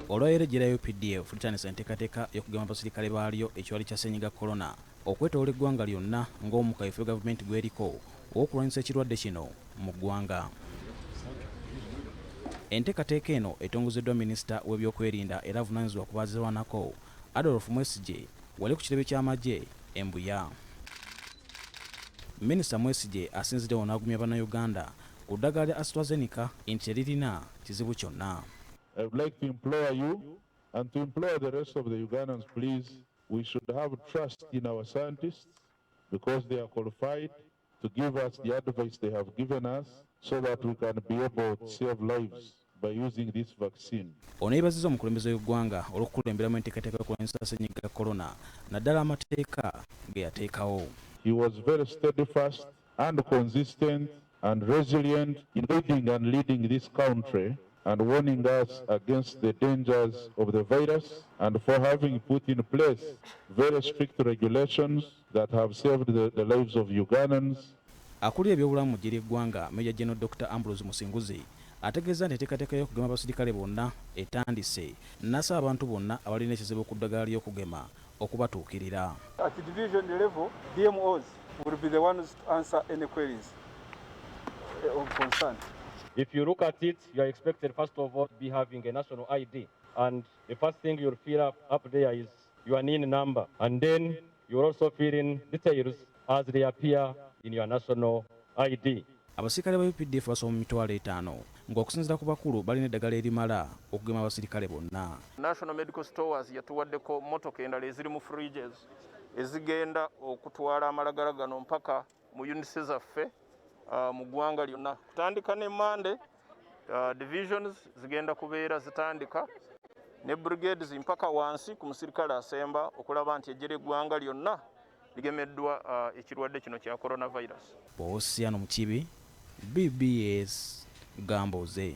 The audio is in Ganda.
olwaleero eggye lya UPDF litandise enteekateeka y'okugema abasirikale baalyo ekirwadde kya ssennyiga korona okwetoola eggwanga lyonna ng'omukayufu gavumenti gweriko ow'okulwanyisa ekirwadde kino mu ggwanga. Enteekateeka eno etongozeddwa minisita w'ebyokwerinda era avunaanyizibwa ku baazirwanako Adolf Mwesigye wali ku kirebe ky'amagye e Mbuya. Minisita Mwesigye asinziddewo n'agumya bannayuganda ku ddagala lya AstraZeneca nti teririna kizibu kyonna. I would like to implore you and to implore the rest of the Ugandans, please, we should have trust in our scientists because they are qualified to give us the advice they have given us so that we can be able to save lives by using this vaccine. Ono yeebazizza omukulembeze w'eggwanga olw'okukulemberamu enteekateeka y'okulwanyisa ssennyiga korona naddala amateeka ge yateekawo. He was very steadfast and consistent and resilient in leading this country and warning us against the dangers of the virus and for having put in place very strict regulations that have saved the lives of Ugandans. Akulira ebyobulamu mu ggye ly'eggwanga Major General Dr. Ambrose Musinguzi ategeeza nti enteekateeka y'okugema abasirikale bonna etandise n'asaba abantu bonna abalina ekizibu ku ddagala ly'okugema okubatuukirira. At the division level, DMOs will be the ones to answer any queries of concern. If you look at it, you are expected first of all to be having a national ID, and the first thing you'll fill up there is your NIN number, and then you'll also fill in details as they appear in your national ID. Abasirikale ba UPDF basoba mu mitwalo 5 ng'okusinziira ku bakulu balina eddagala erimala okugema abasirikale bonna. National Medical Stores yatuwaddeko motoka endala eziri mu fridges ezigenda okutwala amalagala gano mpaka mu units zaffe mu ggwanga lyonna. Kutandika ne Monday, divisions zigenda kubeera zitandika ne brigades mpaka wansi ku musirikale asemba okulaba nti eggye ly'eggwanga lyonna ligemeddwa ekirwadde kino kya coronavirus. Boosiano Mukibi, BBS Gambuuze.